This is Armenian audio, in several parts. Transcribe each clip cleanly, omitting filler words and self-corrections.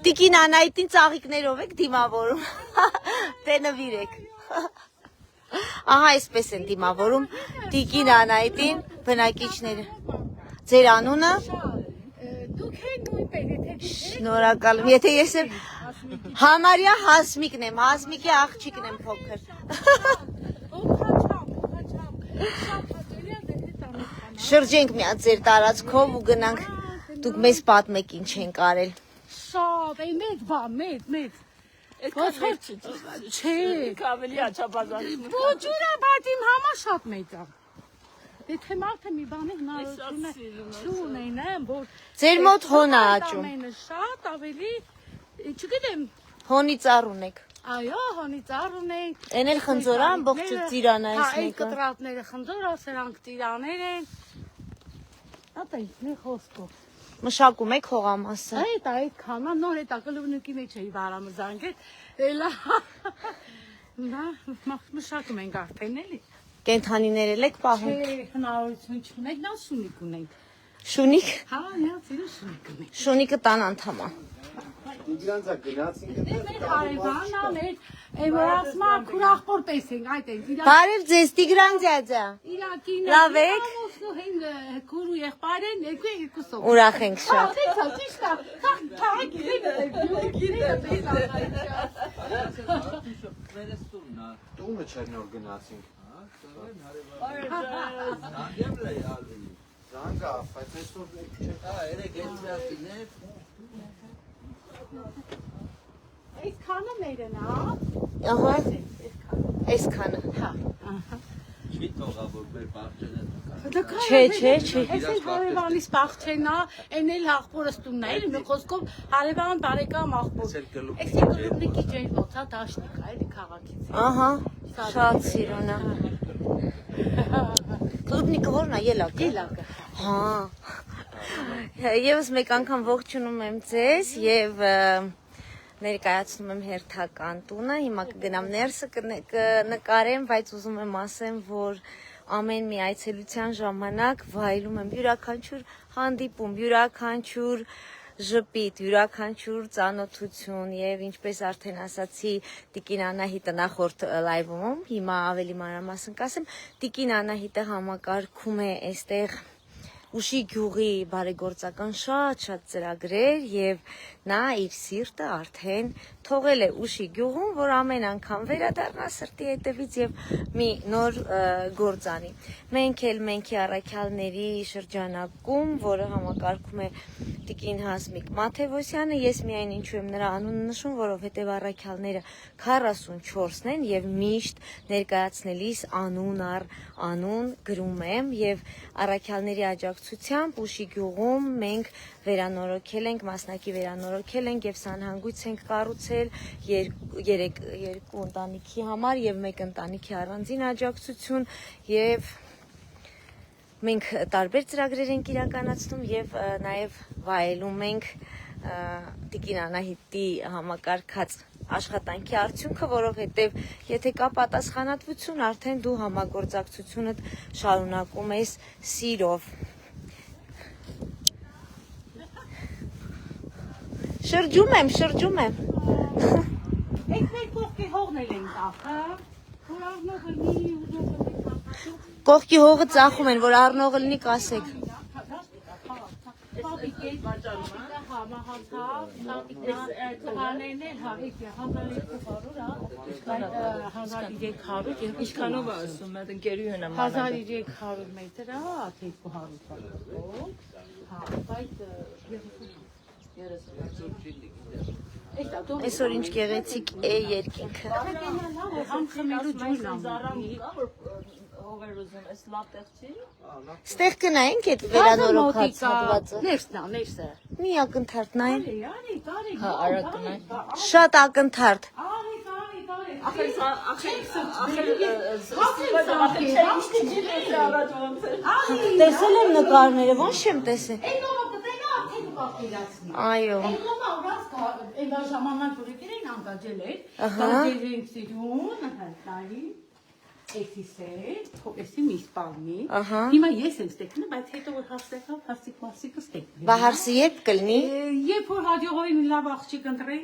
Տիկին Անայտին ծաղիկներով եք դիմավորում, դե նվիրեք։ Ահա այսպես են դիմավորում Տիկին Անայտին բնակիչները։ Ձեր անունը։ Շնորհակալ եմ, եթե ես եմ համարյա Հասմիկն եմ, Հասմիկի աղջիկն եմ փոքր։ Շրջենք միած ձեր տարածքով ու գնանք, դուք մեզ պատմեք ինչ ենք արել։ Շատ, մեծ։ Չէ, ավելի աչափազանց։ ոչ ուրա, բայց իմ համար շատ մեծ է։ Դե թե մարդը մի բանի հնարավորություն չունենեմ, որ Ձեր մոտ հոն է աճում։ Շատ ավելի, չգիտեմ։ Հոնի ծառ ունեք։ Այո, հոնի ծառ ունենք։ Էն էլ խնձոր ամբողջը ծիրան այս Այդ մեկը։ կտրատները խնձոր, սրանք ծիրաներ են։ Ատա մի խոսքով։ Մշակում եք հողամասը։ Այդ քանա նոր է տակլուբնուկի մեջ էի վարամը զանգել։ Էլա։ Նա մշակում ենք արդեն էլի։ Կենթանիներ եք պահում։ Չէ, հնարավորություն չունենք, նա շունիկ ունենք։ Շունիկ։ Հա, նա ծիրը շունիկ ունենք։ Շունիկը տան անդամ է։ Իրանցա գնացինք Մեր հարևանն էր, որ ասма քուրախպոր տեսենք, այդ են։ Բարև ձեզ Տիգրան ձյաձա։ Իրակին Լավ եք։ քուրու եղբայր են, երկուսով։ Ուրախ ենք շատ։ Ճիշտ է։ Թաղ տունը չէր նոր գնացինք։ Զանգա, բայց այսօր չէ։ Այս քանը մերն է, Ահա։ Այսքանը։ հա։ Չի թողա որ մեր բաղջենը Չէ։ Այս էլ հարևանիս բաղջենն է, այն էլ աղբորս տունն է, մի խոսքով հարևան բարեկամ աղբոր։ Այս գլուբնիկի ջեր ոնց է դաշնիկ է, էլի քաղաքից։ Ահա։ Շատ սիրուն է։ Գլուբնիկը ո՞րն է, ելակը։ Ելակը։ Հա։ Եվս մեկ անգամ ողջունում եմ ձեզ եւ ներկայացնում եմ հերթական տունը, հիմա կգնամ ներսը կնկարեմ, բայց ուզում եմ ասեմ, որ ամեն մի այցելության ժամանակ վայելում եմ յուրաքանչյուր հանդիպում, յուրաքանչյուր ժպիտ, յուրաքանչյուր ծանոթություն եւ ինչպես արդեն ասացի Տիկին Անահիտը նախորդ լայվում, հիմա ավելի մանրամասն կասեմ, Տիկին Անահիտը համակարգում է այստեղ Ուշի գյուղի բարեգործական շատ ծրագրեր եւ նա իր սիրտը արդեն թողել է Ուշի գյուղում, որ ամեն անգամ վերադառնա սրտի հետևից եւ մի նոր գործանի։ Մենք առաքյալների շրջանակում, որը համակարգում է Տիկին Հասմիկ Մաթևոսյանը, ես միայն ինչու եմ նրա անունը նշում, որովհետեւ առաքյալները 44-ն են եւ միշտ ներկայացնելիս անուն առ անուն գրում եմ եւ առաքյալների աջակցությամբ Ուշի գյուղում մենք վերանորոգել ենք, մասնակի վերանորոգել ենք եւ սանհանգույց ենք կառուցել երկու ընտանիքի համար եւ մեկ ընտանիքի առանձին աջակցություն եւ մենք տարբեր ծրագրեր ենք իրականացնում եւ նաեւ վայելում ենք Տիկին Անահիտի համակարգած աշխատանքի արդյունքը, որովհետև եթե կա պատասխանատվություն, արդեն դու համագործակցությունդ շարունակում ես սիրով։ Շրջում եմ։ Այս մեր կողքի հողն էլ են տախը, որ առնողը լինի Կողքի հողը ծախում են, որ առնողը լինի կասեք։ Ինչքանով է ասում, այդ ընկերուհին եմ 1300 մետր է, 200 Այսօր ինչ գեղեցիկ է երկինքը։ Ստեղ կնայենք այդ վերանորոգած հատվածը։ Ներսը։ Մի ակնթարթ նայեն։ Հա, արագ կնայ։ Շատ ակնթարթ։ Տեսել եմ նկարները, ոնց չեմ տեսել։ Այո։ Այն ժամանակ որ եկել էին անգաջել էր, ենք սիրուն, նայի։ էսի մի սպալնի։ Ահա։ Հիմա ես եմ ստեկնը, բայց հետո որ հարցեկավ, հարցիկը ստեկնի։ Բա հարսի երբ կլինի։ Երբ որ հաջողովի մի լավ աղջիկ ընտրեի,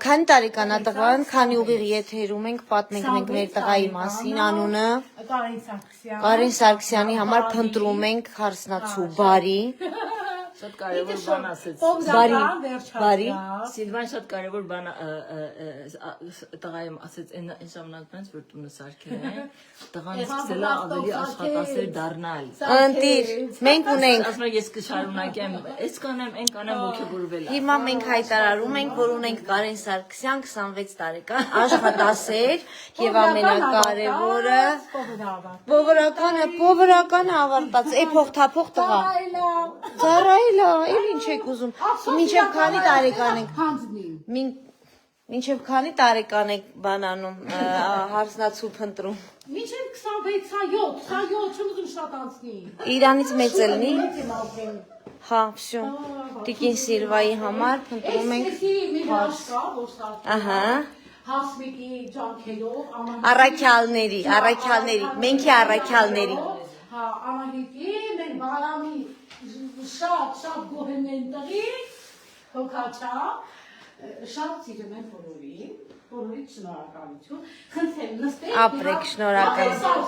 Քանի տարեկան է տղան, քանի ուղիղ եթերում ենք, պատմենք մենք մեր տղայի մասին, անունը Կարեն Սարգսյանի համար փնտրում ենք հարսնացու բարի։ Շատ կարևոր բան ասեց։ Բարի։ Սիլվան շատ կարևոր բան տղայում ասեց այն ժամանակից որ տունը սարքել է տղան սկսել է ավելի աշխատասեր դառնալ։ Ընտիր, մենք ունենք Ասում եմ ես կշարունակեմ, այս կանեմ, այն կանեմ ոգևորվել։ Հիմա մենք հայտարարում ենք, որ ունենք Կարեն Սարգսյան 26 տարեկան աշխատասեր եւ ամենակարևորը փոբրականը ավարտած, փողթափող տղա։ Ծառայելա, էլ ինչ եք ուզում։ Մինչև քանի տարեկան եք։ Մինչև քանի տարեկան եք բանանում հարսնացու փնտրում։ Մինչև 26-27 չեմ ուզում շատ անցնի։ Իրանից մեծ է լինի։ Հա, всё։ Տիկին Սիլվայի համար փնտրում ենք մի հարց կա, որ սա։ Ահա։ Հասմիկի ջանքերով Առաքյալների, մենքի առաքյալների։ Հա, Անահիտի մենք բարամի շատ գոհեմ են տղի, հոգաչա, շատ սիրում են բոլորին, բոլորից շնորհակալություն, խնդրեմ նստեք։ Ապրեք, շնորհակալ։